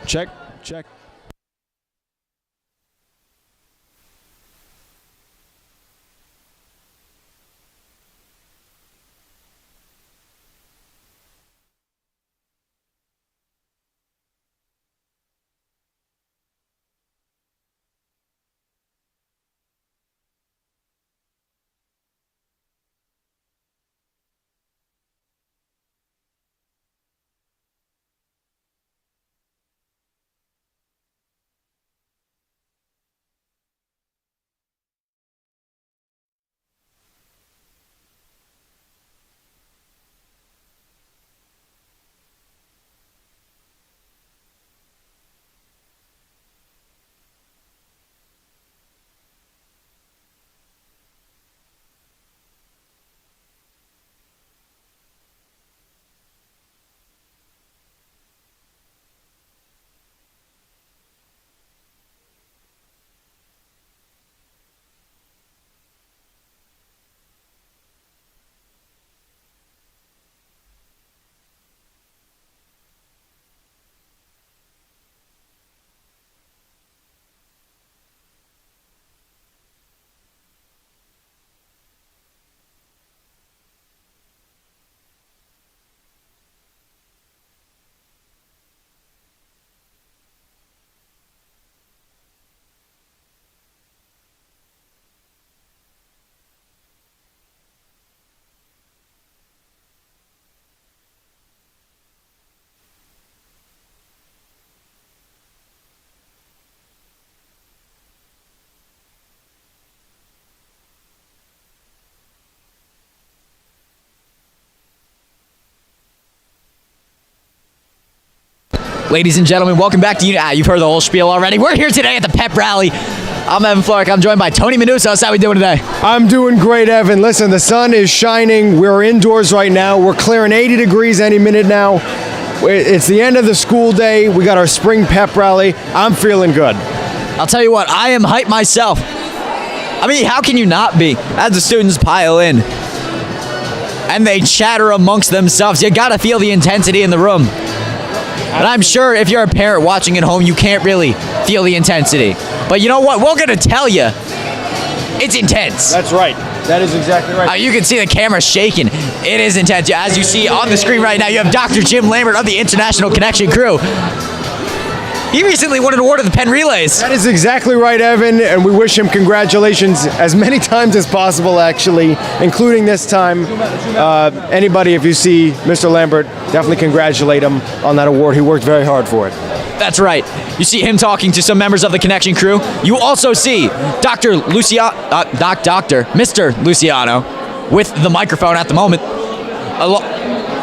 Check, check. Ladies and gentlemen, welcome back to You've heard the whole spiel already. We're here today at the pep rally. I'm Evan Florek. I'm joined by Tony Manusos. How we doing today? I'm doing great, Evan. Listen, the sun is shining. We're indoors right now. We're clearing 80 degrees any minute now. It's the end of the school day. We got our spring pep rally. I'm feeling good. I'll tell you what, I am hyped myself. I mean, how can you not be? As the students pile in and they chatter amongst themselves, you gotta feel the intensity in the room. And I'm sure if you're a parent watching at home, you can't really feel the intensity. But you know what? We're going to tell you, it's intense. That's right. That is exactly right. You can see the camera shaking. It is intense. As you see on the screen right now, you have Dr. Jim Lambert of the International Connection crew. He recently won an award at the Penn Relays. That is exactly right, Evan, and we wish him congratulations as many times as possible, actually, including this time. Anybody, if you see Mr. Lambert, definitely congratulate him on that award. He worked very hard for it. That's right. You see him talking to some members of the Connection crew. You also see Mr. Luciano with the microphone at the moment.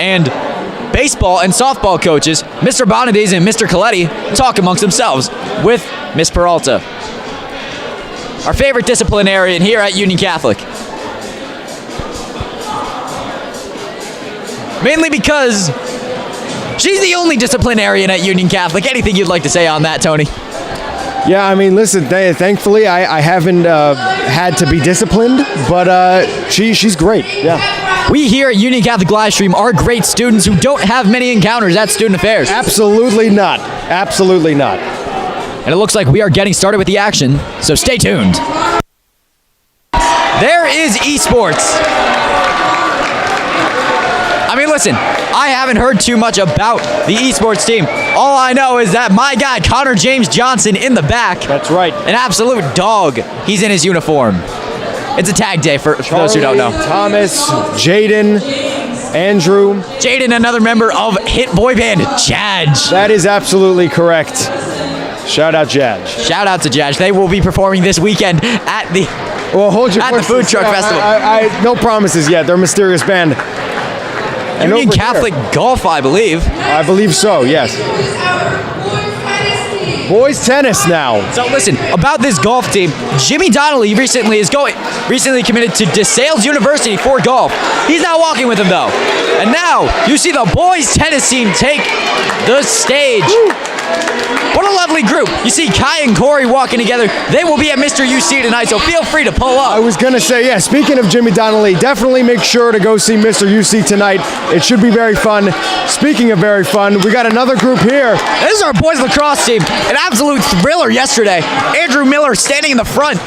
And baseball and softball coaches, Mr. Bonadies and Mr. Coletti, talk amongst themselves with Miss Peralta. Our favorite disciplinarian here at Union Catholic. Mainly because she's the only disciplinarian at Union Catholic. Anything you'd like to say on that, Tony? Yeah, I mean, listen, thankfully I haven't had to be disciplined, but she's great, yeah. We here at Union Catholic Livestream are great students who don't have many encounters at Student Affairs. Absolutely not. Absolutely not. And it looks like we are getting started with the action, so stay tuned. There is esports. I mean, listen, I haven't heard too much about the esports team. All I know is that my guy, Connor James Johnson, in the back. That's right. An absolute dog. He's in his uniform. It's a tag day for those who don't know. Thomas, Jaden, Andrew. Jaden, another member of hit boy band, Jaj. That is absolutely correct. Shout out Jaj. Shout out to Jaj. They will be performing this weekend at the the Food Truck Festival. No promises yet. They're a mysterious band. Union Catholic Golf, I believe. I believe so, yes. Boys tennis now. So listen, about this golf team, Jimmy Donnelly recently committed to DeSales University for golf. He's not walking with him though. And now you see the boys tennis team take the stage. What a lovely group. You see Kai and Corey walking together. They will be at Mr. UC tonight, so feel free to pull I up. was going to say, yeah, speaking of Jimmy Donnelly, definitely make sure to go see Mr. UC tonight. It should be very fun. Speaking of very fun, we got another group here. This is our boys lacrosse team. An absolute thriller yesterday. Andrew Miller standing in the front.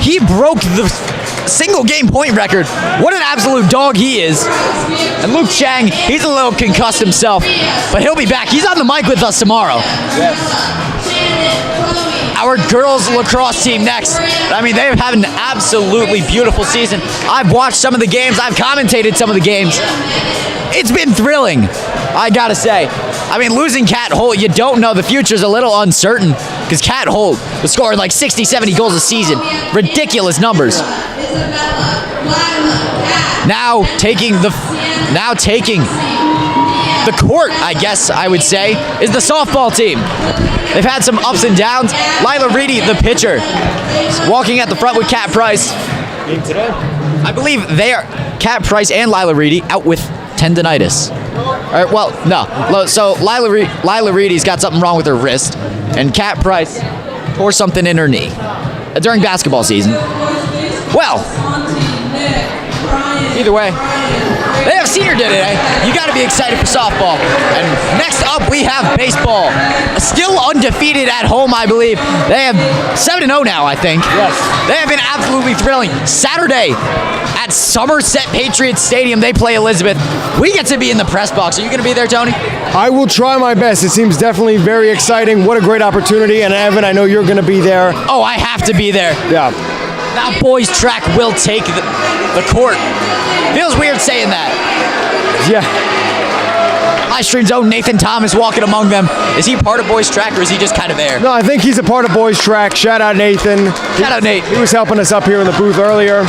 He broke the single game point record. What an absolute dog he is. And Luke Chang, he's a little concussed himself, but he'll be back. He's on the mic with us tomorrow. Our girls lacrosse team next. I mean, they've had an absolutely beautiful season. I've watched some of the games. I've commentated some of the games. It's been thrilling, I gotta say. I mean, losing Kat Holt, you don't know. The future's a little uncertain because Kat Holt was scoring like 60, 70 goals a season. Ridiculous numbers. Now taking the court, I guess I would say, is the softball team. They've had some ups and downs. Lila Reedy, the pitcher, walking at the front with Kat Price. I believe they are Kat Price and Lila Reedy out with tendonitis. So Lila Reedy's got something wrong with her wrist, and Kat Price tore something in her knee during basketball season. Well, either way, they have senior day today. You got to be excited for softball. And next up, we have baseball. Still undefeated at home, I believe. They have 7-0 now, I think. Yes. They have been absolutely thrilling. Saturday at Somerset Patriots Stadium, they play Elizabeth. We get to be in the press box. Are you going to be there, Tony? I will try my best. It seems definitely very exciting. What a great opportunity. And Evan, I know you're going to be there. Oh, I have to be there. Yeah. Now boys track will take the court. Feels weird saying that. Yeah. Live stream's own Nathan Thomas walking among them. Is he part of boys track or is he just kind of there? No, I think he's a part of Boys Track. Shout out Nathan. Shout out Nate. He was helping us up here in the booth earlier.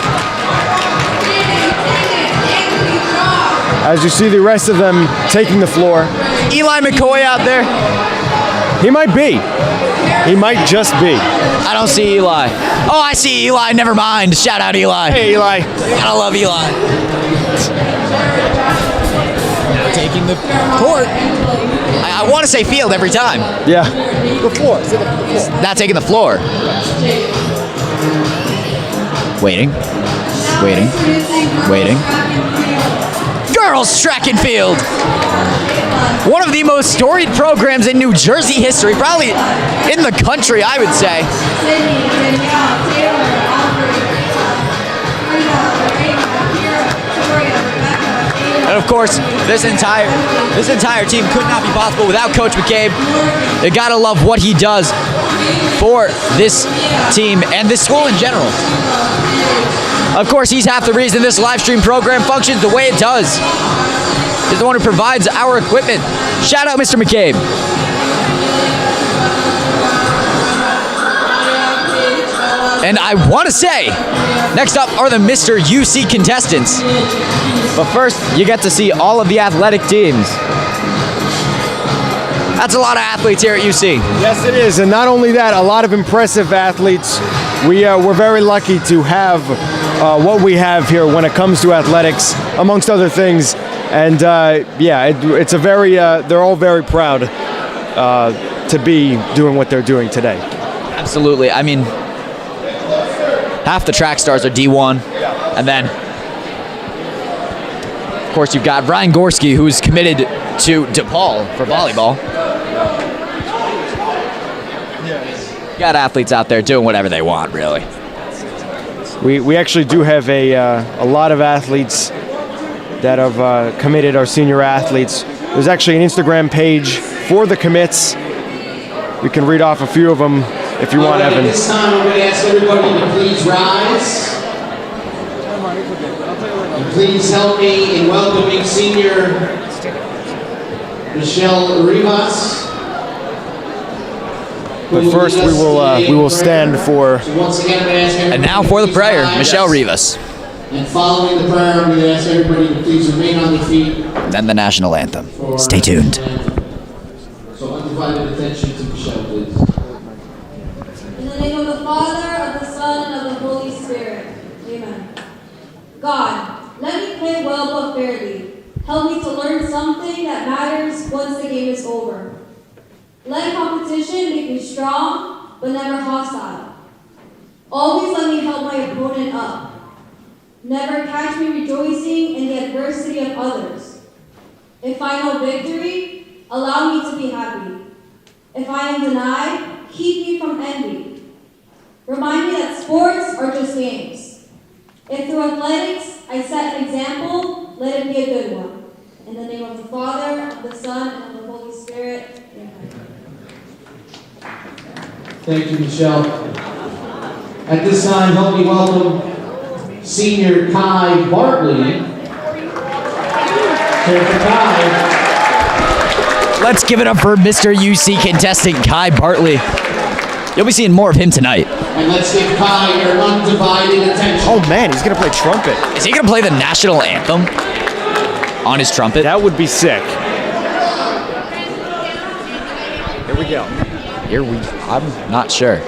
As you see the rest of them taking the floor. Eli McCoy out there. He might be. He might just be. I don't see Eli. Oh, I see Eli. Never mind. Shout out Eli. Hey, Eli. Gotta love Eli. Now taking the court. I want to say field every time. Yeah. The floor. Not taking the floor. Waiting. Girls track and field. One of the most storied programs in New Jersey history, probably in the country, I would say. And of course, this entire team could not be possible without Coach McCabe. You gotta love what he does for this team and this school in general. Of course, he's half the reason this live stream program functions the way it does. He's the one who provides our equipment. Shout out Mr. McCabe. And I want to say, next up are the Mr. UC contestants. But first, you get to see all of the athletic teams. That's a lot of athletes here at UC. Yes, it is. And not only that, a lot of impressive athletes. We're very lucky to have what we have here when it comes to athletics, amongst other things. And it's a very, they're all very proud to be doing what they're doing today. Absolutely. I mean, half the track stars are D1. And then, of course, you've got Brian Gorski, who's committed to DePaul for volleyball. You got athletes out there doing whatever they want, really. We actually do have a lot of athletes that have committed, our senior athletes. There's actually an Instagram page for the commits. We can read off a few of them if you want, Evan. At this time, I'm going to ask everybody to please rise. And please help me in welcoming senior Michelle Rivas. But first, we will stand for. Once again, I'm going to ask everybody And now for the to prayer, please Michelle rise. Rivas. And following the prayer, I'm going to ask everybody to please remain on their feet. Then the national anthem. for- Stay tuned. So undivided attention to Michelle, please. In the name of the Father, of the Son, and of the Holy Spirit. Amen. God, let me play well but fairly. Help me to learn something that matters once the game is over. Let competition make me strong, but never hostile. Always let me help my opponent up. Never catch me rejoicing in the adversity of others. If I know victory, allow me to be happy. If I am denied, keep me from envy. Remind me that sports are just games. If through athletics I set an example, let it be a good one. In the name of the Father, of the Son, and of the Holy Spirit. Amen. Thank you, Michelle. At this time, help me welcome Senior Kai Bartley. Cheer for Kai. Let's give it up for Mr. UC contestant Kai Bartley. You'll be seeing more of him tonight. And let's give Kai your undivided attention. Oh man, he's gonna play trumpet. Is he gonna play the national anthem on his trumpet? That would be sick. Here we go. I'm not sure.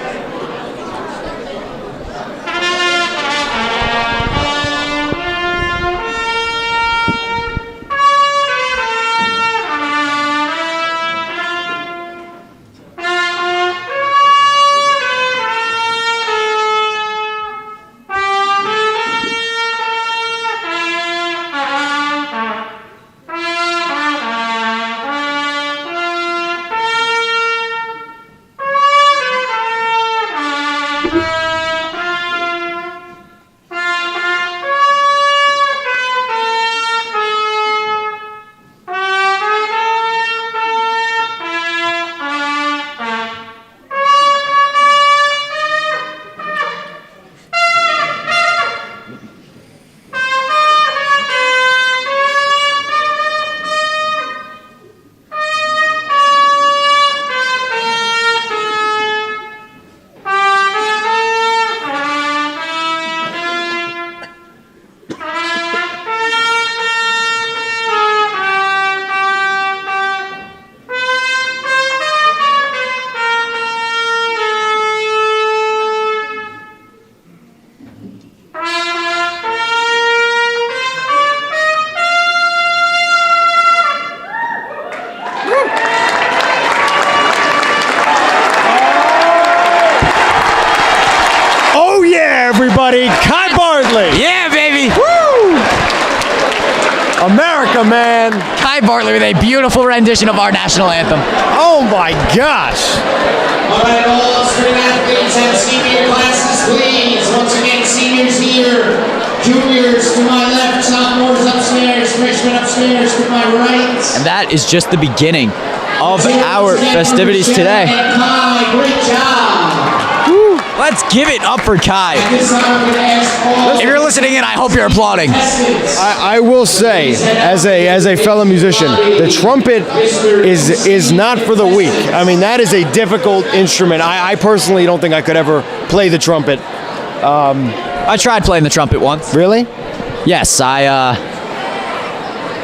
Oh yeah, everybody! Kai Bartley! Yeah, baby! Woo! America, man! Kai Bartley with a beautiful rendition of our national anthem. Oh my gosh! All right, all student athletes and senior classes, please. Once again, seniors here, juniors to my left, sophomores upstairs, freshmen upstairs to my right. And that is just the beginning of our festivities today. Kai, great job. Let's give it up for Kai. This time I'm going to ask all If you're listening in, I hope you're applauding. contestants. I will say, as a fellow musician, the trumpet is not for the weak. I mean, that is a difficult instrument. I personally don't think I could ever play the trumpet. I tried playing the trumpet once. Really? Yes,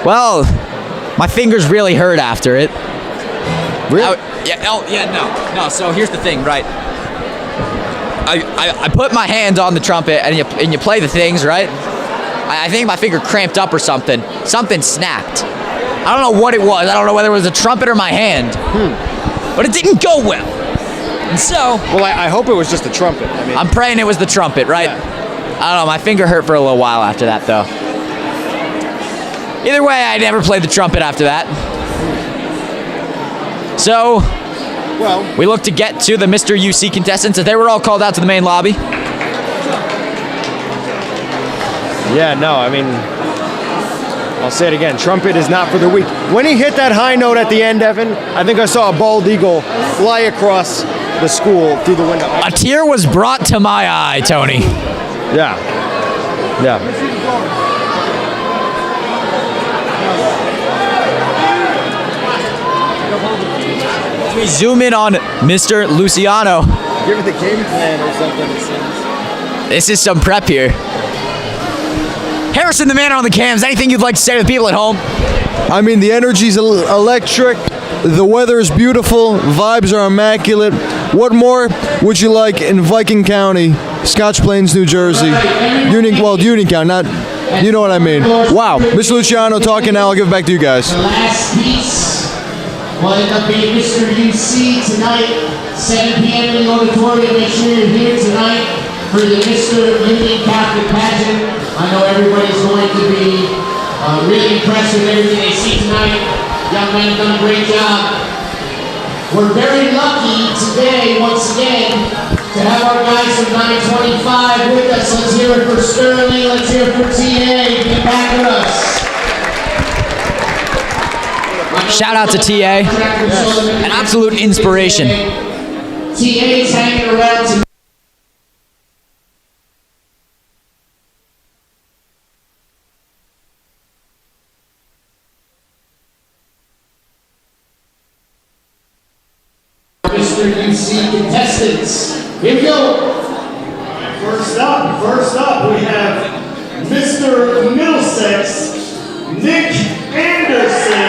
well, my fingers really hurt after it. Really? No, so here's the thing, right? I put my hand on the trumpet and you play the things, right? I think my finger cramped up or something. Something snapped. I don't know what it was. I don't know whether it was the trumpet or my hand. But it didn't go well. And so, Well, I hope it was just the trumpet. I mean, I'm praying it was the trumpet, right? Yeah. I don't know. My finger hurt for a little while after that, though. Either way, I never played the trumpet after that. So, well, we look to get to the Mr. UC contestants as they were all called out to the main lobby. yeah, no, I mean, I'll say it again. Trumpet is not for the weak. When he hit that high note at the end, Evan, I think I saw a bald eagle fly across the school through the window. A tear was brought to my eye, Tony. Yeah. Yeah. We zoom in on Mr. Luciano. Give it the game plan or something, it seems. This is some prep here. Harrison, the man on the cams, anything you'd like to say to the people at home? I mean, the energy's electric. The weather is beautiful. Vibes are immaculate. What more would you like in Viking County, Scotch Plains, New Jersey? Union County, not, you know what I mean. Wow. Mr. Luciano talking now. I'll give it back to you guys. The last piece will end up being Mr. UC tonight, 7 p.m. in the auditorium. Make sure you're here tonight for the Mr. Union Catholic pageant. I know everybody's going to be really impressed with everything they see tonight. Young men have done a great job. We're very lucky today, once again, to have our guys from 925 with us. Let's hear it for Sterling. Let's hear it for TA. Get back with us. Shout out to TA. An absolute inspiration. TA's hanging around tonight. Mr. UC contestants. Here we go. First up, we have Mr. Middlesex, Nick Anderson.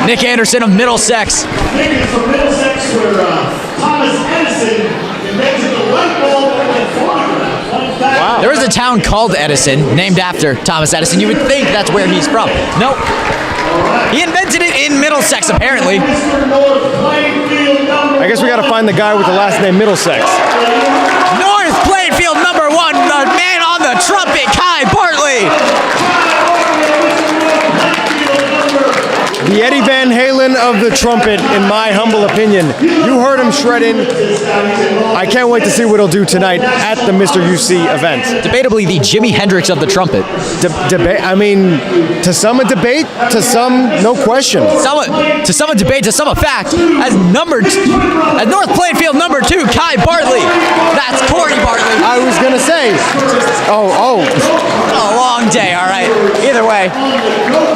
Nick Anderson of Middlesex. Nick is from Middlesex, where Thomas Edison invented the light bulb and phonograph. Fun fact. Wow. There is a town called Edison, named after Thomas Edison. You would think that's where he's from. Nope. He invented it in Middlesex, apparently. Mr. North Plainfield, number I guess we got to find the guy with the last name Middlesex. North Plainfield #1, the man on the trumpet, Kai Bartley. The Eddie Van Halen of the trumpet, in my humble opinion. You heard him shredding. I can't wait to see what he'll do tonight at the Mr. UC event. Debatably the Jimi Hendrix of the trumpet. Debate. I mean, to some a debate, to some no question. To some a debate, to some a fact. As North Plainfield #2, Kai Bartley. That's Corey Bartley. I was gonna say. Oh. A long day, all right. Either way,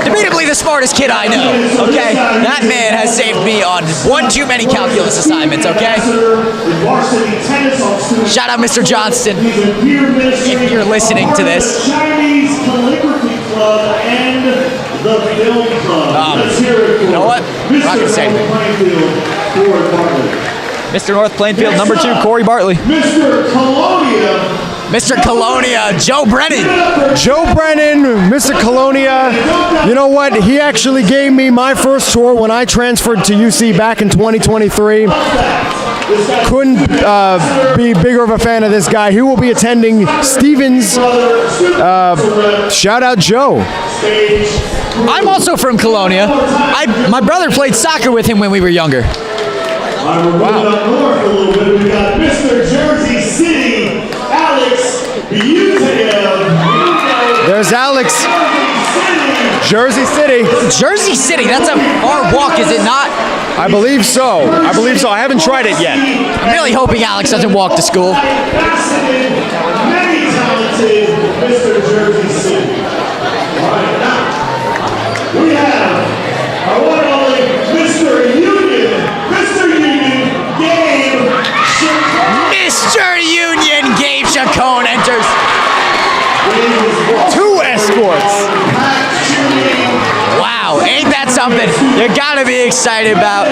debatably the smartest kid I know. Okay, that man has saved me on one too many calculus assignments. Okay. Shout out Mr. Johnston if you're listening to this. Chinese Calligraphy Club and the Film Club. Let's hear it for You know what? I'm not gonna say anything. Mr. North Plainfield #2, Corey Bartley. Mr. Colonia. Mr. Colonia, Joe Brennan. Joe Brennan, Mr. Colonia. You know what? He actually gave me my first tour when I transferred to UC back in 2023. Couldn't be bigger of a fan of this guy. He will be attending Stevens. Shout out Joe. I'm also from Colonia. My brother played soccer with him when we were younger. Wow. North a little bit. We got Mr. Jersey City, Alex Buteo. There's Alex. Jersey City. Jersey City, that's a far walk, is it not? I believe so. I haven't tried it yet. I'm really hoping Alex doesn't walk to school. Fascinated, many talented Mr. Jersey City. All right, now we have our one and only Mr. Union. Mr. Union, Gabe Chacon. Mr. Union Gabe Chacon enters. Two escorts. Wow, ain't that something you gotta be excited about?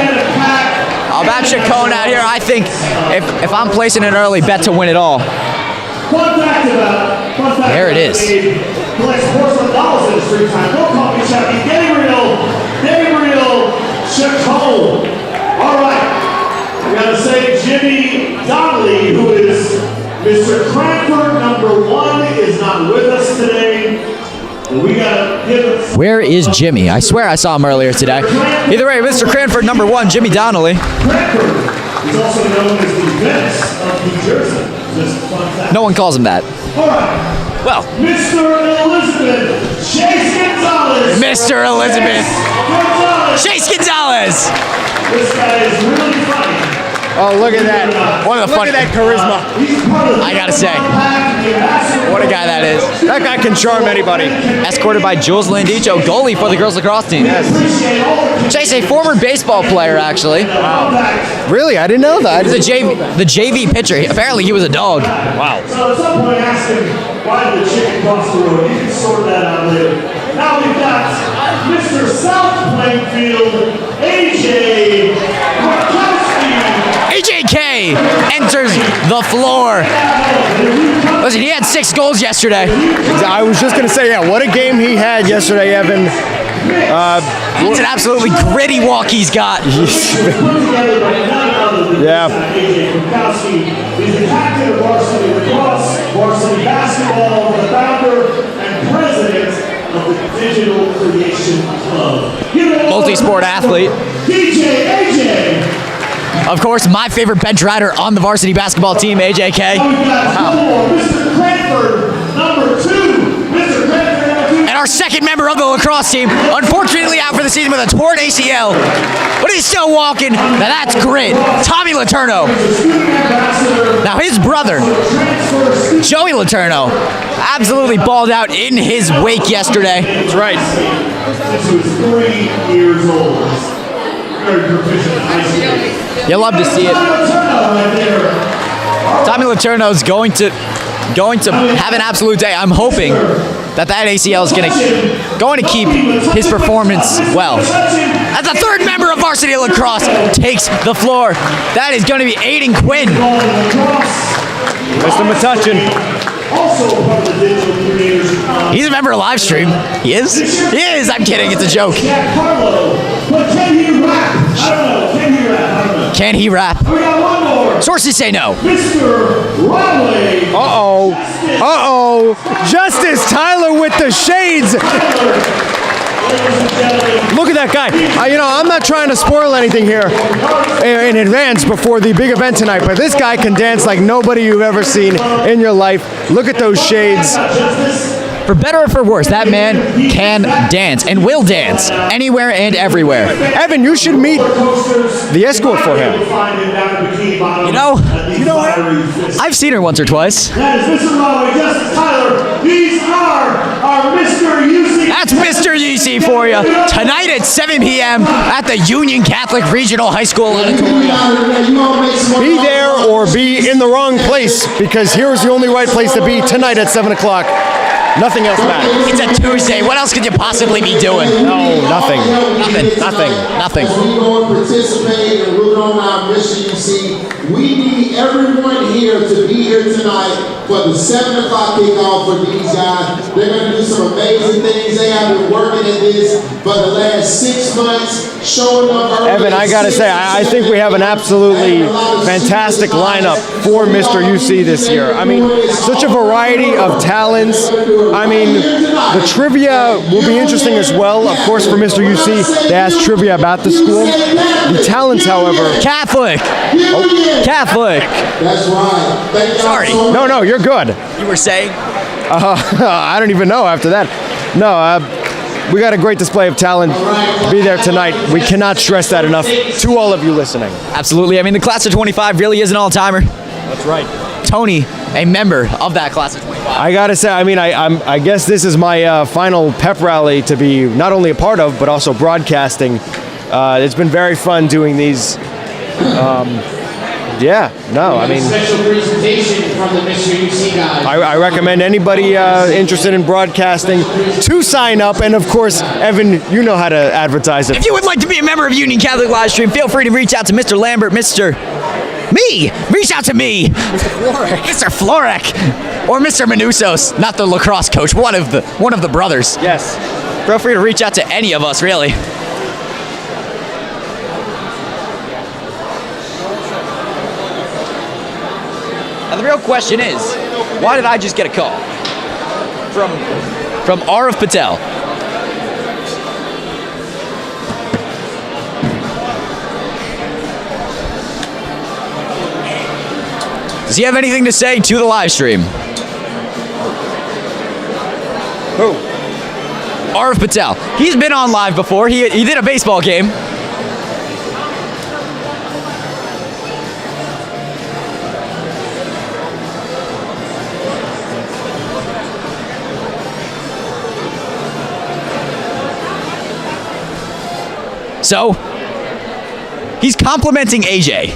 About Chacon out here, I think if I'm placing an early bet to win it all. There it is. Collects $400 in his free time. Go coffee shop. Gabriel Chacon. All right. We gotta say Jimmy Donnelly, who is Mr. Cranford #1, is not with us today. We gotta give. Where is Jimmy? I swear I saw him earlier today. Either way, Mr. Cranford #1, Jimmy Donnelly. Cranford is also known as the Venice of New Jersey. Just fun fact. No one calls him that. All right. Well, Mr. Elizabeth Chase Gonzalez. Mr. Elizabeth Gonzalez. Chase Gonzalez. This guy is really funny. Oh, look at that. One of the Look at that charisma. He's part of the I gotta say, what a guy that is. That guy can charm anybody. Escorted by Jules Landicho, goalie for the girls lacrosse team. Chase, a former baseball player, actually. Really? I didn't know that. He was the JV pitcher. Apparently, he was a dog. Wow. So at some point ask him why did the chicken cross the road. You can sort that out later. Now we've got Mr. South Plainfield, AJ Markowski. AJK enters the floor. Listen, he had 6 goals yesterday. I was just going to say, yeah, what a game he had yesterday, Evan. It's an absolutely gritty walk he's got. Put together by none other than Yeah. AJ Krukowski. He's the captain of varsity lacrosse, varsity basketball, the founder and president of the Digital Creation Club. Multi-sport athlete. DJ AJ. Of course, my favorite bench rider on the varsity basketball team, AJK. We've got more. Mr. Cranford, number 2. Mr. Cranford, number 2. And our second member of the lacrosse team, unfortunately out for the season with a torn ACL, but he's still walking. Now that's grit. Tommy Laterno. Student ambassador. Now his brother, Transfer. Joey Laterno, absolutely balled out in his wake yesterday. That's right. Since he was 3 years old. Very proficient in ice skating. You'll love to see it. Right there. Tommy Laterno's going to have an absolute day. I'm hoping that ACL is going to keep his performance well. As the third member of varsity lacrosse takes the floor, that is going to be Aiden Quinn. Mr. Metuchin. Also part of the Digital Creators Club. He's a member of Livestream. He is? He is. I'm kidding. It's a joke. Jack Carlo. But can he rap? I don't know. Can he rap? I don't know. Can he rap? We got one more. Sources say no. Mr. Riley. Uh-oh. Uh-oh. Justice Tyler with the shades. Look at that guy. I'm not trying to spoil anything here in advance before the big event tonight, but this guy can dance like nobody you've ever seen in your life. Look at those shades. For better or for worse, that man can dance and will dance anywhere and everywhere. Evan, you should meet the escort for him. You know I've seen her once or twice. That is Mr. Riley, Justice Tyler. These are our Mr. UC. That's Mr. UC for you. Tonight at 7 p.m. at the Union Catholic Regional High School Auditorium. Be there or be in the wrong place, because here's the only right place to be tonight at 7 o'clock. Nothing else matters. It's a Tuesday. What else could you possibly be doing? No, nothing. Nothing. As we go and participate and we're on our mission, you see, we need everyone here to be here tonight for the 7 o'clock kickoff for these guys. They're going to do some amazing things. They have been working at this for the last 6 months, showing up early. Evan, I gotta say, I think we have an absolutely fantastic lineup for Mr. UC this year. I mean, such a variety of talents. I mean, the trivia will be interesting as well. Of course, for Mr. UC, they asked trivia about the school. The talents, however... Catholic. Catholic. That's right. Thank y'all Sorry. so much. No, you're good. You were saying? I don't even know after that. No, we got a great display of talent. Be there tonight. We cannot stress that enough to all of you listening. Absolutely. I mean, the class of 25 really is an all-timer. That's right. Tony, a member of that class of 25. I gotta say, I mean, I guess this is my final pep rally to be not only a part of, but also broadcasting. It's been very fun doing these. Special presentation from the Mr. UC guys. I recommend anybody interested in broadcasting to sign up. And of course, Evan, you know how to advertise it. If you would like to be a member of Union Catholic Livestream, feel free to reach out to Mr. Lambert, me! Reach out to me! Mr. Florek! Or Mr. Manusos, not the lacrosse coach, one of the brothers. Yes. Feel free to reach out to any of us, really. Now the real question is, why did I just get a call? From Arav Patel. Does he have anything to say to the live stream? Who? Arav Patel. He's been on live before. He did a baseball game. So, he's complimenting AJ.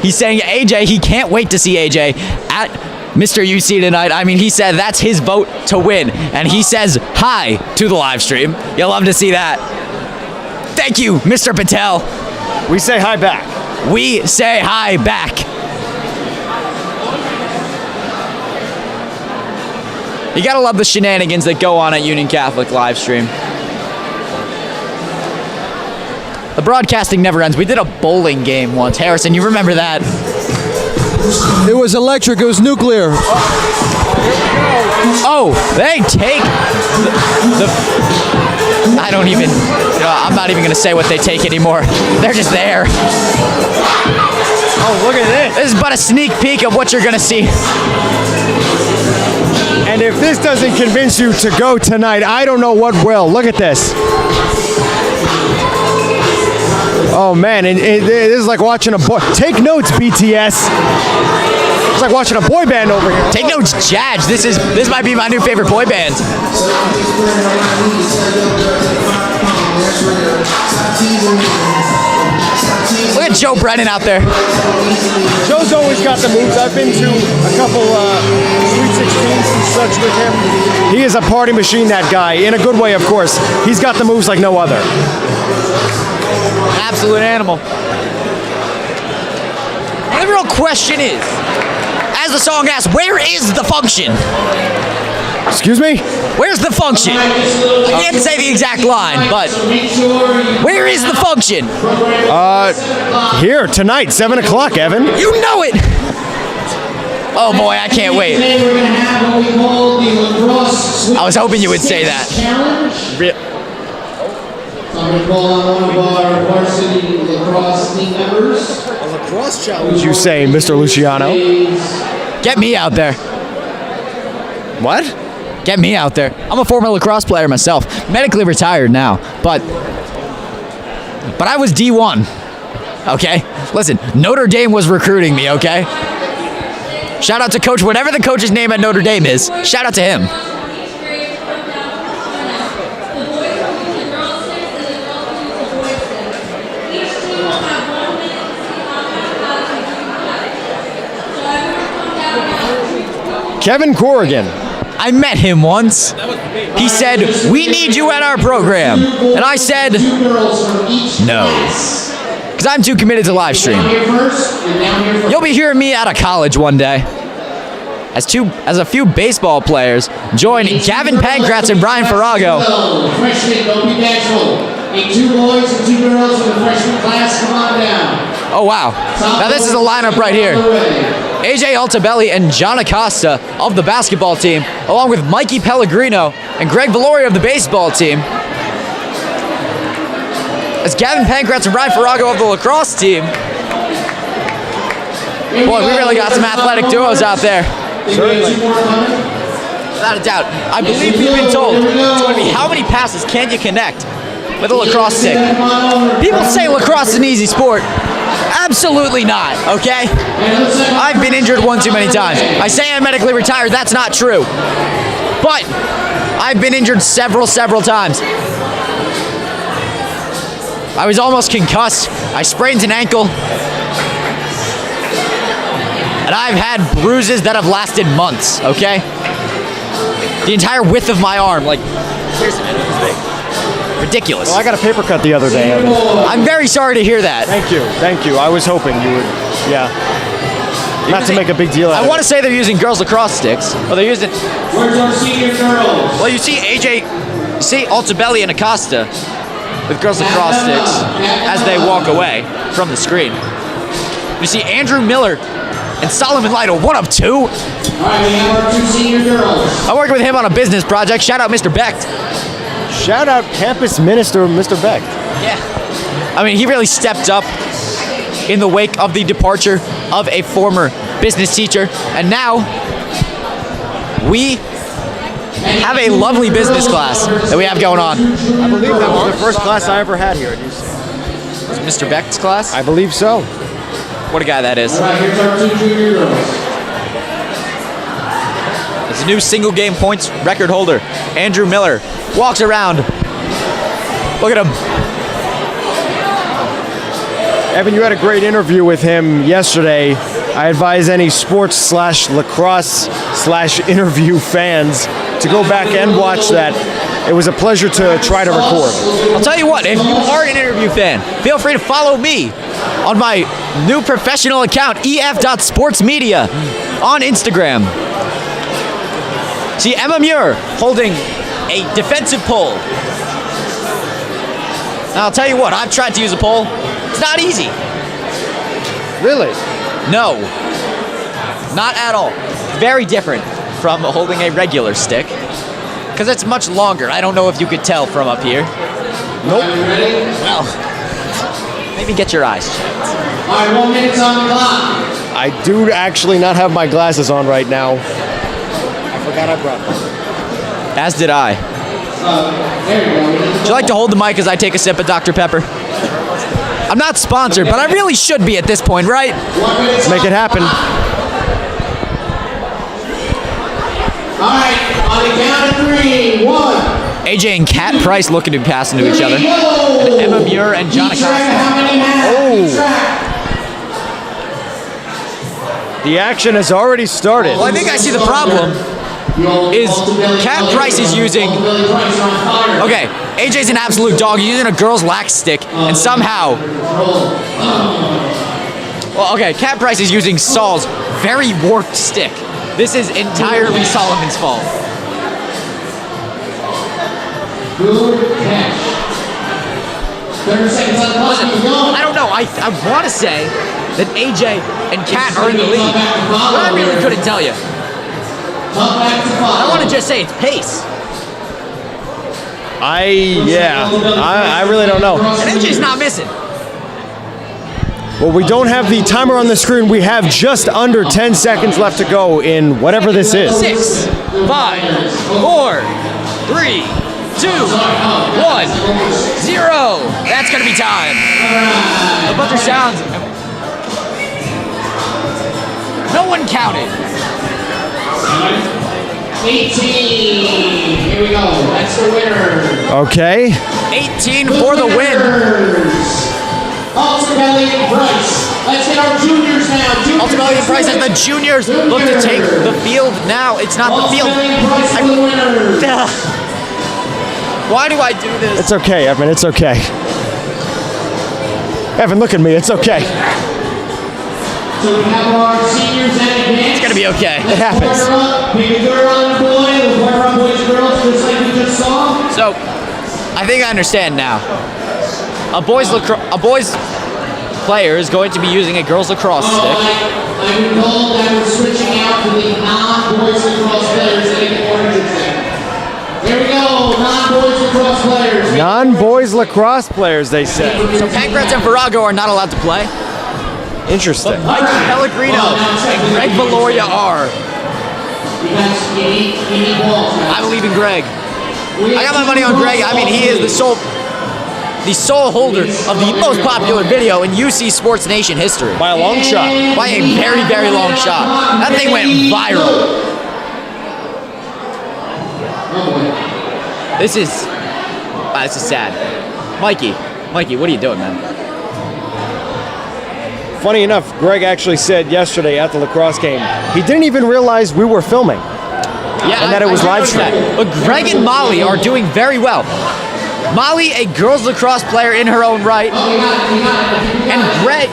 He's saying AJ, he can't wait to see AJ at Mr. UC tonight. I mean, he said that's his vote to win. And he says hi to the live stream. You'll love to see that. Thank you, Mr. Patel. We say hi back. We say hi back. You gotta love the shenanigans that go on at Union Catholic live stream. The broadcasting never ends. We did a bowling game once. Harrison, you remember that? It was electric. It was nuclear. Oh, they take the I don't even, I'm not even going to say what they take anymore. They're just there. Oh, look at this. This is but a sneak peek of what you're going to see. And if this doesn't convince you to go tonight, I don't know what will. Look at this. Oh man, and this is like watching a boy. Take notes, BTS. It's like watching a boy band over here. Take notes, Judge. This might be my new favorite boy band. Look at Joe Brennan out there. Joe's always got the moves. I've been to a couple Sweet 16s and such with him. He is a party machine, that guy, in a good way, of course. He's got the moves like no other. An absolute animal. And the real question is, as the song asks, where is the function? Excuse me? Where's the function? I can't say the exact line, but where is the function? Here, tonight, 7 o'clock, Evan. You know it! Oh boy, I can't wait. Today we're going to have what we call the lacrosse I was hoping you would say that. challenge. I'm going to call on one of our varsity lacrosse team members. What'd you say, Mr. Luciano? Get me out there. What? Get me out there. I'm a former lacrosse player myself, medically retired now, but I was D1. Okay? Listen, Notre Dame was recruiting me, okay? Shout out to coach, whatever the coach's name at Notre Dame is. Shout out to him. Kevin Corrigan. I met him once. He said, "We need you at our program." And I said, "No." Because I'm too committed to live stream. Here first, and down here first. You'll be hearing me out of college one day. As a few baseball players join Gavin Pankratz and Brian Farrago. Freshmen, don't be bashful. Need 2 boys and 2 girls in the freshman class. Come on down. Oh wow. Now this is a lineup right here. AJ Altabelli and John Acosta of the basketball team, along with Mikey Pellegrino and Greg Valori of the baseball team. As Gavin Pankratz and Brian Farrago of the lacrosse team. Boy, we really got some athletic duos out there. Without a doubt. I believe we've been told it's going to be how many passes can you connect with a lacrosse stick. People say lacrosse is an easy sport. Absolutely not, okay? I've been injured one too many times. I say I'm medically retired, that's not true. But I've been injured several times. I was almost concussed. I sprained an ankle. And I've had bruises that have lasted months, okay? The entire width of my arm, like, seriously, man, this big. Ridiculous. Well, I got a paper cut the other day, Evan. I'm very sorry to hear that. Thank you. I was hoping you would, yeah. Not to make a big deal out of I it. want to say they're using girls lacrosse sticks. Well, they're using. Where's our senior girls? Well, you see Altabelli and Acosta with girls lacrosse sticks as they walk away from the screen. You see Andrew Miller and Solomon Lytle, 1 of 2. All right, we have our 2 senior girls. I worked with him on a business project. Shout out Mr. Becht. Shout out campus minister, Mr. Beck. Yeah. I mean, he really stepped up in the wake of the departure of a former business teacher. And now we have a lovely business class that we have going on. I believe that was the first class I ever had here. Mr. Becht's class? I believe so. What a guy that is. All right, here's our 2 junior girls. It's a new single game points record holder. Andrew Miller walks around. Look at him. Evan, you had a great interview with him yesterday. I advise any sports/lacrosse/interview fans to go back and watch that. It was a pleasure to try to record. I'll tell you what, if you are an interview fan, feel free to follow me on my new professional account, ef.sportsmedia, on Instagram. See Emma Muir holding a defensive pole. Now, I'll tell you what, I've tried to use a pole. It's not easy. Really? No. Not at all. Very different from holding a regular stick. Because it's much longer. I don't know if you could tell from up here. Nope. Well, maybe get your eyes checked. All right, 1 minute on the clock. I do actually not have my glasses on right now. I forgot I brought them. As did I. There you go. Would you like to hold the mic as I take a sip of Dr. Pepper? I'm not sponsored, but I really should be at this point, right? Let's make it happen. All right, on the count of 3, 1. AJ and Kat Price looking to pass into each other. And Emma Muir and John Keep track of Acosta. how many have. Oh. Keep track. The action has already started. Well, I think I see the problem. Is Kat Price is using... Okay, AJ's an absolute dog. He's using a girl's lax stick, and somehow... Well, okay, Kat Price is using Saul's very warped stick. This is entirely Solomon's fault. Good catch. 30 seconds on the clock. Keep going. I don't know. I want to say that AJ and Kat are in the lead, but I really couldn't tell you. Come back to I follow. want to just say it's pace. I really don't know. And AJ's not missing. Well, we don't have the timer on the screen. We have just under 10 seconds left to go in whatever this is. 6, 5, 4, 3, 2, 1, 0. That's going to be time. The buzzer sounds. No one counted. 18. Here we go. That's the winner. Okay. 18 for the win. Ultimately Price. Let's get our juniors now. Ultimately, Price as the juniors look to take the field now. It's not the field. Price for the winner. Why do I do this? It's okay, Evan. It's okay. Evan, look at me. It's okay. So we have our seniors and advanced. It's gonna be okay. It happens. Pick a girl and a boy. We'll fire our boys and girls just like we just saw. So, I think I understand now. A boys player is going to be using a girls lacrosse stick. I've been told that we're switching out to the non-boys lacrosse players to make it more interesting. Here we go, non-boys lacrosse players. Non-boys lacrosse players, they say. So Pancratz and Virago are not allowed to play. Interesting. Mikey Pellegrino and Greg Valoria are. You need balls. I believe in Greg. I got my money on Greg. I mean, he is the sole holder of the most popular video in UC Sports Nation history. By a long shot. By a very, very long shot. That thing went viral. This is sad. Mikey, what are you doing, man? Funny enough, Greg actually said yesterday at the lacrosse game, he didn't even realize we were filming. Yeah, And that it was live noticed that. streamed. But Greg and Molly are doing very well. Molly, a girls lacrosse player in her own right, and Greg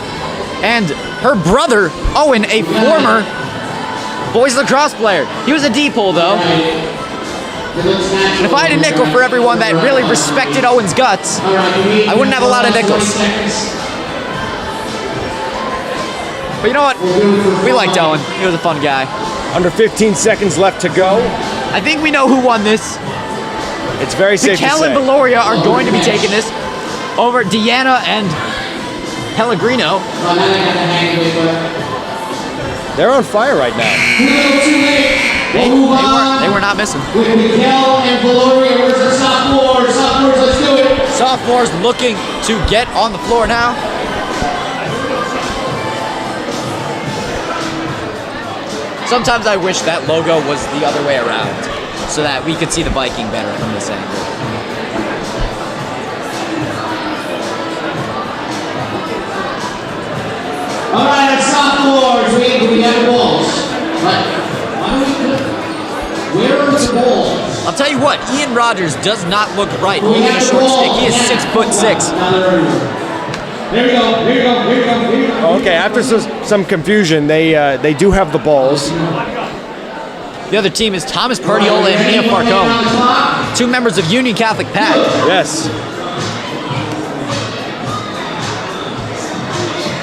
and her brother Owen, a former boys lacrosse player. He was a D-pole though. And if I had a nickel for everyone that really respected Owen's guts, I wouldn't have a lot of nickels. But you know what? We liked Owen. He was a fun guy. Under 15 seconds left to go. I think we know who won this. It's very safe to Cal and say. Valoria are going to be taking this over Deanna and Pellegrino. They're on fire right now. They were not missing. Cal and Valoria, where's the sophomores? Sophomores, let's do it. Sophomores looking to get on the floor now. Sometimes I wish that logo was the other way around, so that we could see the Viking better from this angle. All right, it's sophomores. We have the balls. Right. Where are the balls? I'll tell you what, Ian Rogers does not look right holding a short stick. He is 6'6". Here we go. Here we go. Here we go. Here we go. Okay, after some confusion, they do have the balls. The other team is Thomas Pardiola and Mia Farcone, two members of Union Catholic PAC. Yes.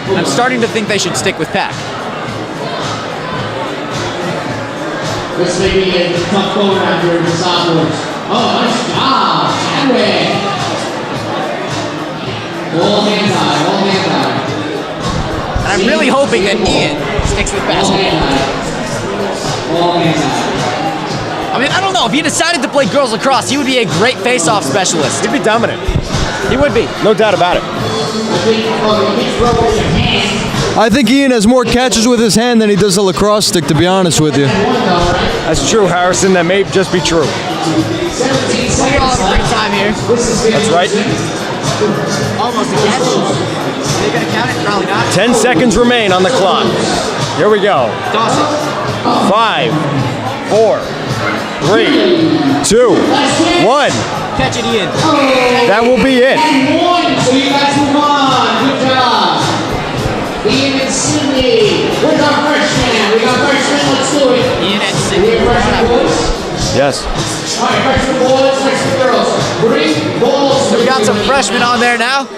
And I'm starting to think they should stick with Pack. This may be a tough going out here in the sophomores. Oh, nice job, Chadwick. All hands high, all hands high. And I'm really hoping that Ian sticks with All basketball. hands high. All hands high. I mean, I don't know. If he decided to play girls lacrosse, he would be a great face-off specialist. He'd be dominant. He would be. No doubt about it. I think, oh, you can throw with your hands. I think Ian has more catches with his hand than he does a lacrosse stick, to be honest with you. That's true, Harrison. That may just be true. 17 We all have a seconds. great time here. That's right. Almost a catch. Are they going to count it? Probably not. 10 seconds remain on the clock. Here we go. Toss it. 5, 4, 3, 2, 1. Catch it, Ian. That will be it. And one, so you guys move on. Good job. Ian and Cindy. Where's our freshman? We got freshmen. Let's do it. Ian and We Cindy. have freshman boys. Yes. All right, freshman boys, freshman girls. Bring balls. We got some freshmen on there now.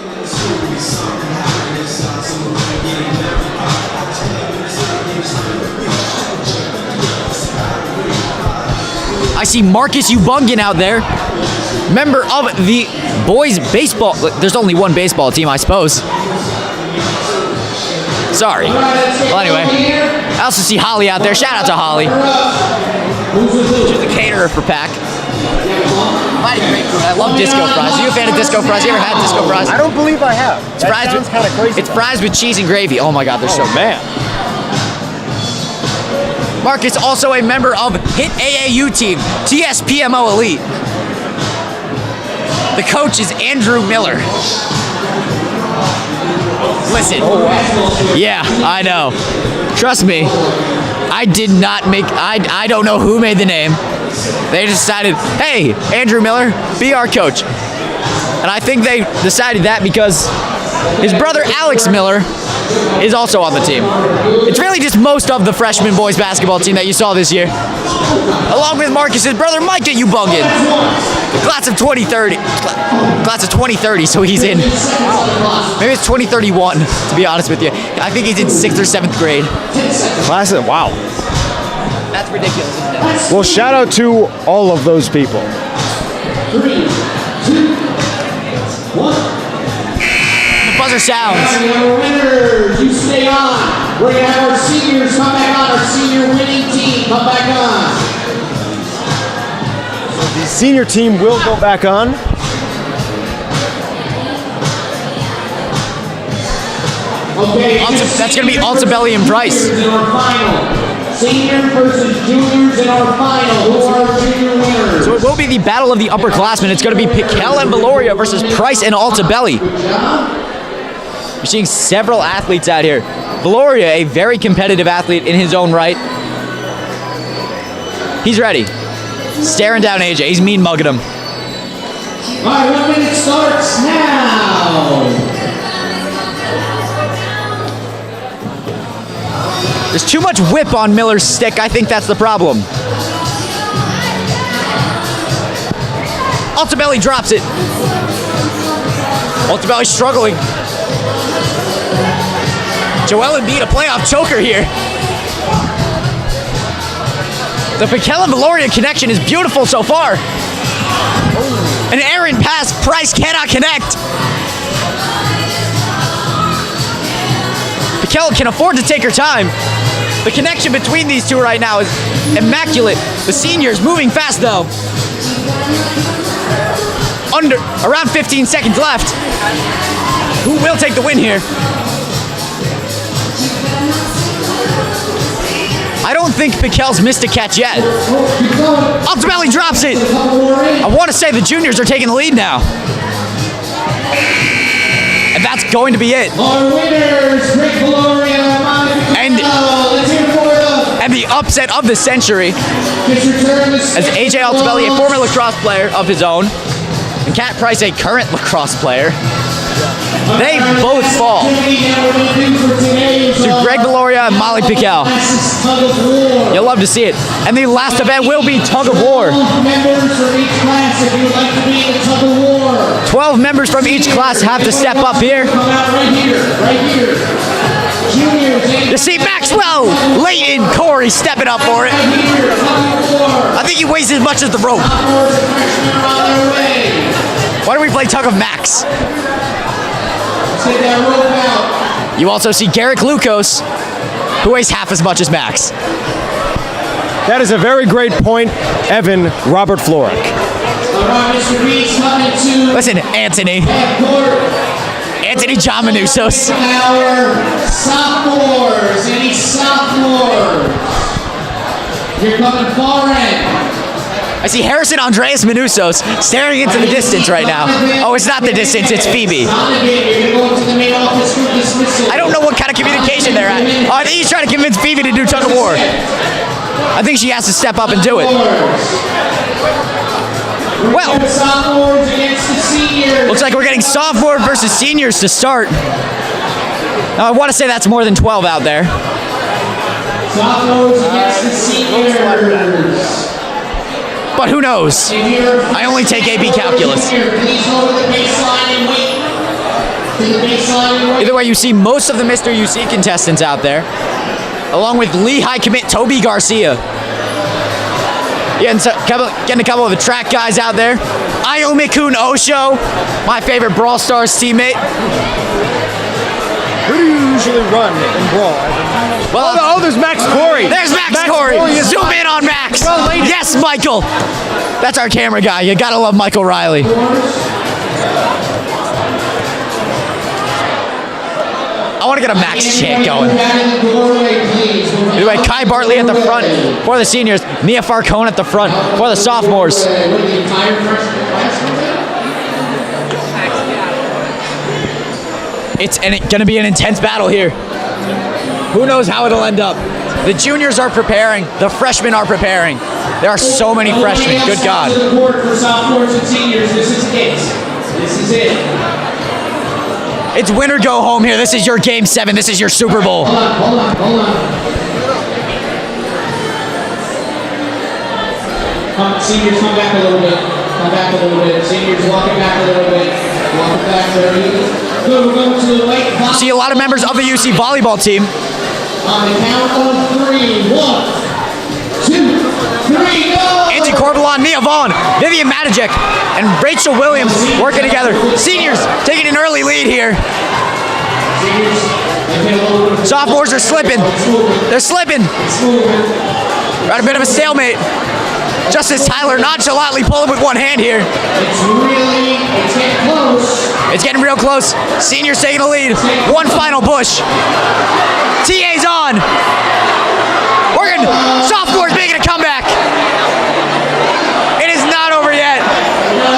I see Marcus Ubungin out there, member of the boys baseball. There's only one baseball team, I suppose. Sorry. Well, anyway, I also see Holly out there. Shout out to Holly. She's the caterer for Pack. Mighty great food. I love disco fries. Are you a fan of disco fries? You ever had disco fries? I don't believe I have. It's That fries sounds with, kind of crazy. It's fries with cheese and gravy. Oh my God, they're so Oh, man. Marcus also a member of Hit AAU team, TSPMO Elite. The coach is Andrew Miller. Listen. Yeah, I know. Trust me. I did not make, I don't know who made the name. They decided, hey, Andrew Miller, be our coach. And I think they decided that because his brother Alex Miller is also on the team. It's really just most of the freshman boys basketball team that you saw this year. Along with Marcus's brother Micah Ubungin. Class of 2030. Class of 2030, so he's in. Maybe it's 2031, to be honest with you. I think he's in 6th or 7th grade. Classic. Wow. That's ridiculous, isn't it? Well, shout out to all of those people. 3, 2, 1. The buzzer sounds. We have our winners. You stay on. We're going to have our seniors come back on. Our senior winning team come back on. The senior team will go back on. Okay. That's gonna be Altabelli and Price. In our final. Senior versus juniors in our final. Who are our junior winners? So it will be the battle of the upperclassmen. It's going to be Piquel and Valoria versus Price and Altabelli. We're seeing several athletes out here. Valoria, a very competitive athlete in his own right. He's ready. Staring down AJ. He's mean mugging him. All right, 1 minute starts now. There's too much whip on Miller's stick. I think that's the problem. Altabelli drops it. Altabelli struggling. Joel Embiid, a playoff choker here. The Piquel and Valoria connection is beautiful so far. An errant pass. Price cannot connect. Piquel can afford to take her time. The connection between these two right now is immaculate. The seniors moving fast though. Around 15 seconds left. Who will take the win here? I don't think Piquel's missed a catch yet. Altabelli drops it. I want to say the juniors are taking the lead now. And that's going to be it. Our winners, Rick Valoria, And the upset of the century, as AJ Altabelli, a former lacrosse player of his own, and Kat Price, a current lacrosse player, they both fall to Greg Valoria and Molly Piquel. You'll love to see it. And the last event will be Tug of War. 12 members from each class have to step up here. Come out right here, right here. You see Maxwell, Leighton, Corey stepping up for it. I think he weighs as much as the rope. Why don't we play Tug of Max? You also see Garrick Lucas, who weighs half as much as Max. That is a very great point, Evan Robert Florek. Listen, Anthony John Manusos. Our sophomores, any sophomores? You're coming far in. I see Harrison Andreas Manusos staring into the distance right now. Oh, it's not the distance, it's Phoebe. I don't know what kind of communication they're at. Oh, I think he's trying to convince Phoebe to do tug of war. I think she has to step up and do it. Well, looks like we're getting sophomore versus seniors to start. Now, I want to say that's more than 12 out there. Sophomores against the seniors. But who knows? I only take AP Calculus. Please go to the baseline and wait. To the baseline and wait. Either way, you see most of the Mr. UC contestants out there, along with Lehigh commit Toby Garcia. Getting a couple of the track guys out there. Io Mikun Osho, my favorite Brawl Stars teammate. Who do you usually run in Brawl? Well, Oh, there's Max Corey. there's Max Corey. Zoom in on Max. Yes, Michael. That's our camera guy. You gotta love Michael Riley. I want to get a Max chant going. Anyway, Kai Bartley at the front for the seniors. Nia Farcone at the front for the sophomores. It's going to be an intense battle here. Who knows how it'll end up? The juniors are preparing. The freshmen are preparing. There are so many freshmen. Good God. For sophomores and seniors, this is it. This is it. It's win or go home here. This is your Game 7. This is your Super Bowl. Hold on. Seniors, come back a little bit. Seniors, walking back a little bit. Walking back 30. Good, we're going to the late box. See a lot of members of the UC volleyball team. On the count of 3. 1, 2, 3, go! Angie Corbalon, Mia Vaughn, Vivian Matajek, and Rachel Williams working together. Seniors taking an early lead here. Sophomores are slipping. They're slipping. We're at a bit of a stalemate. Justice Tyler nonchalantly pulling with one hand here. It's getting close. It's getting real close. Seniors taking the lead. One final push. TA's on. Oregon sophomores making a comeback. It is not over yet.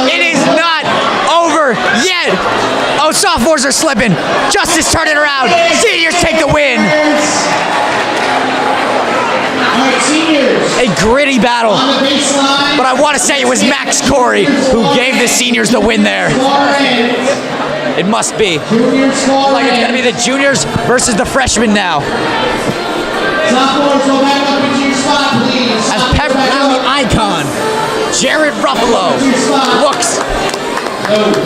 It is not over yet. Oh, sophomores are slipping. Justice turning around. Seniors take the win. All right, seniors. A gritty battle. On the baseline. But I want to say it was Max Corey who gave the seniors the win there. Far end. It must be. Juniors far Like it's end. going to be the juniors versus the freshmen now. Sophomores, go back up into your spot, please. As Pep Rally icon, Jared Ruffalo looks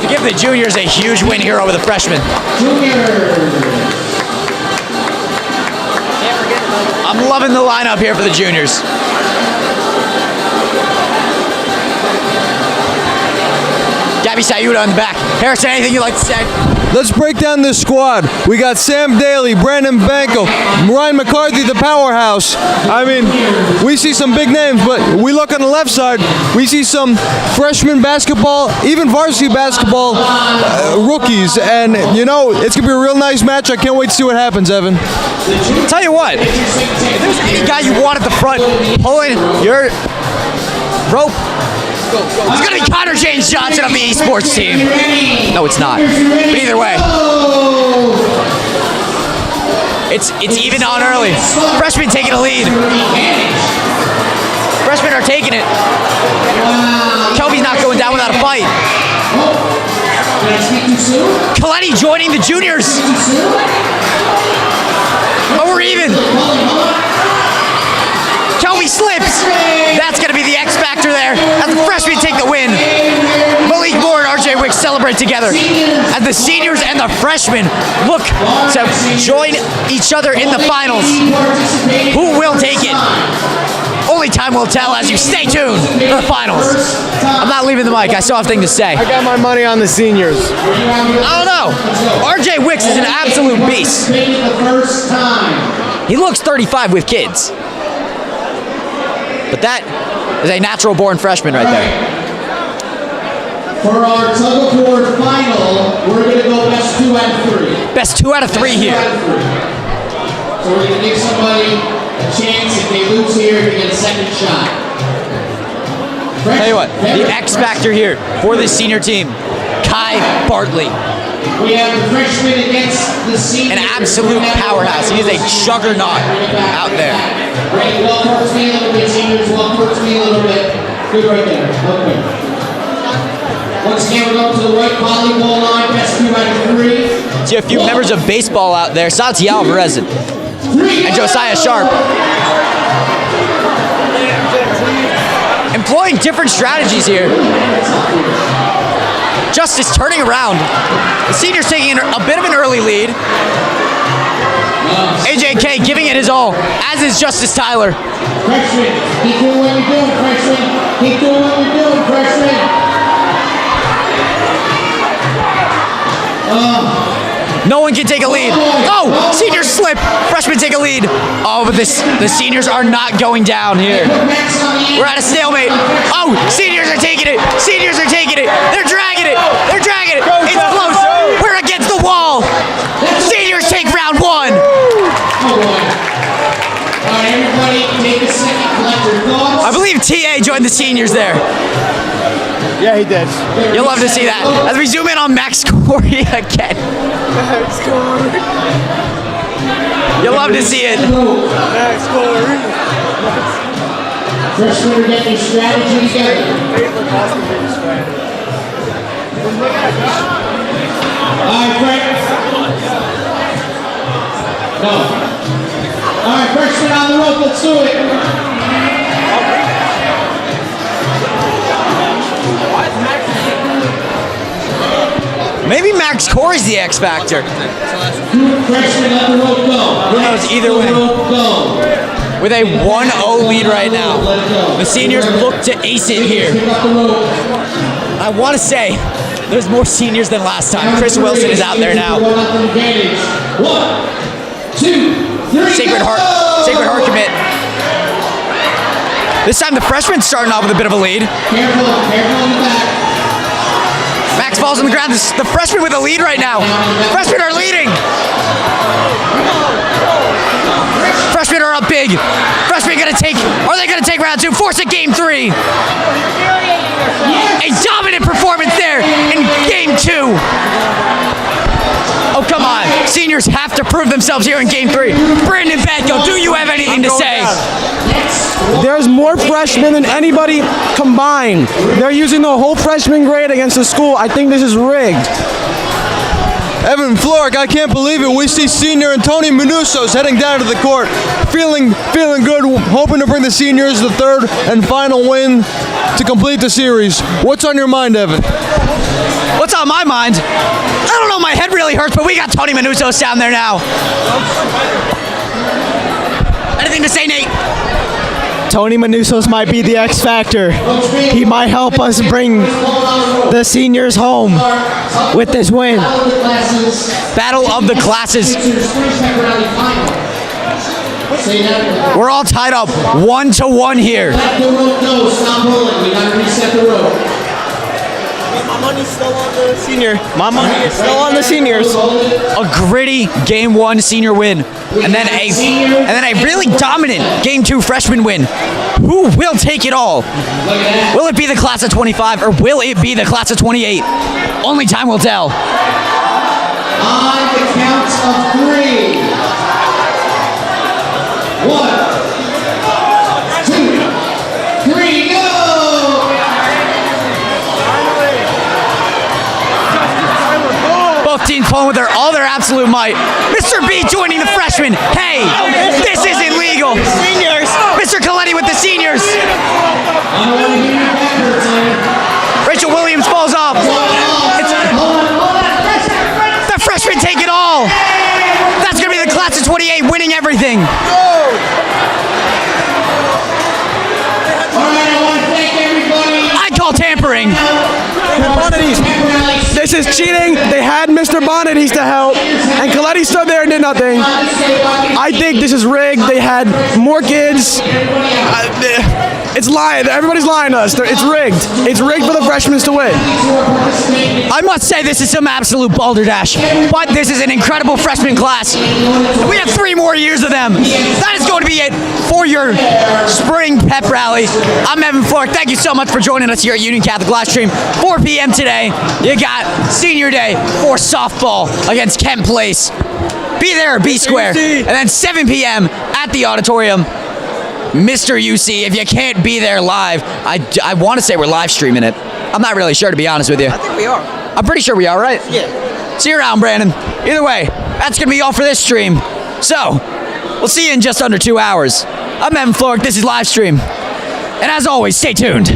to give the juniors a huge win here over the freshmen. Juniors. I'm loving the lineup here for the juniors. Gabby Sayuda in the back. Harrison, anything you'd like to say? Let's break down this squad. We got Sam Daly, Brandon Banco, Ryan McCarthy, the powerhouse. I mean, we see some big names, but we look on the left side, we see some freshman basketball, even varsity basketball rookies. And, you know, it's going to be a real nice match. I can't wait to see what happens, Evan. Tell you what, if there's any guy you want at the front pulling your rope, it's going to be Connor James Johnson of the esports team. No, it's not. But either way, it's even on early. Freshmen taking a lead. Freshmen are taking it. Kelby's not going down without a fight. Coletti joining the juniors. Oh, we're even. Kelby slips. That's going to be the X factor there as the freshmen take the win. Malik Moore and RJ Wicks celebrate together as the seniors and the freshmen look to join each other in the finals. Who will take it? Only time will tell as you stay tuned for the finals. I'm not leaving the mic. I still have things to say. I got my money on the seniors. I don't know. RJ Wicks is an absolute beast. He looks 35 with kids. But that is a natural-born freshman right there. For our tug of war final, we're going to go best 2 out of 3. Best 2 out of 3 here. So we're going to give somebody a chance. If they lose here, to get a second shot. Tell you what, the X factor here for the senior team, Kai Bartley. We have the freshman against the senior. An absolute powerhouse. He is a juggernaut out there. Great. Walk towards me a little bit, seniors. Walk towards me a little bit. Good right there. Okay. Once again, we're going to the right volleyball line. Best 2 out of 3. See a few members of baseball out there. Santi Alvarez and Josiah Sharp. Employing different strategies here. Justice turning around. The seniors taking a bit of an early lead. AJK giving it his all, as is Justice Tyler. Freshman, keep doing what you're doing, freshman. Keep doing what you're doing, freshman. No one can take a lead. Oh, seniors slip. Freshmen take a lead. Oh, but the seniors are not going down here. We're at a stalemate. Oh, seniors are taking it. Seniors are taking it. They're dragging it. They're dragging it. It's close. We're against the wall. Seniors take round 1. All right, everybody, take a second, collect your thoughts. I believe TA joined the seniors there. Yeah, he did. You'll love to see that. As we zoom in on Max Corey again. You'll love to see it. Freshmen are getting your strategy together. All right, Frank. No. All right, freshmen on the rope, let's do it. Maybe Max Corey's the X factor. Freshman, let the rope go. Who knows, either way. With a 1-0 lead right now. The seniors look to ace it here. I want to say there's more seniors than last time. Chris Wilson is out there now. 1, 2, 3. Sacred Heart commit. This time the freshman's starting off with a bit of a lead. Careful in the back. Max falls on the ground. The freshmen with a lead right now. Freshmen are leading. Freshmen are up big. Freshmen are they gonna take round 2? Force it game 3. A dominant performance there in game 2. Oh, come on. Seniors have to prove themselves here in game 3. Brandon Badko, do you have anything to say? There's more freshmen than anybody combined. They're using the whole freshman grade against the school. I think this is rigged. Evan Florek, I can't believe it. We see senior and Tony Manusos heading down to the court, feeling good, hoping to bring the seniors the 3rd and final win to complete the series. What's on your mind, Evan? What's on my mind? I don't know, my head really hurts, but we got Tony Manusos down there now. Anything to say, Nate? Tony Manusos might be the X factor. He might help us bring the seniors home with this win. Battle of the classes. We're all tied up 1-1 here. Let the rope go. Stop pulling. We gotta reset the rope. My money's still on the senior. My money is still on the seniors. A gritty game 1 senior win, and then a really dominant game 2 freshman win. Who will take it all? Will it be the class of 25 or will it be the class of 28? Only time will tell. On the count of 3. 1, 2, 3, go! Both teams pulling with all their absolute might. Mr. B joining the freshmen. Hey, this isn't legal. Seniors. Mr. Coletti with the seniors. Rachel Williams falls off. It's anything. All right, I want to thank everybody. I call tampering. This is cheating. They had Mr. Bonatis to help, and Coletti stood there and did nothing. I think this is rigged. They had more kids. It's lying. Everybody's lying to us. It's rigged. It's rigged for the freshmen to win. I must say this is some absolute balderdash, but this is an incredible freshman class. We have 3 more years of them. That is going to be it for your spring pep rally. I'm Evan Flork. Thank you so much for joining us here at Union Catholic Live Stream. 4 p.m. today. You got senior day for softball against Kent Place. Be there, B Square. And then 7 p.m. at the auditorium. Mr. UC, if you can't be there live, I want to say we're live streaming it. I'm not really sure, to be honest with you. I think we are. I'm pretty sure we are, right? Yeah. See you around, Brandon. Either way, that's going to be all for this stream. So, we'll see you in just under 2 hours. I'm Evan Flork. This is Live Stream. And as always, stay tuned.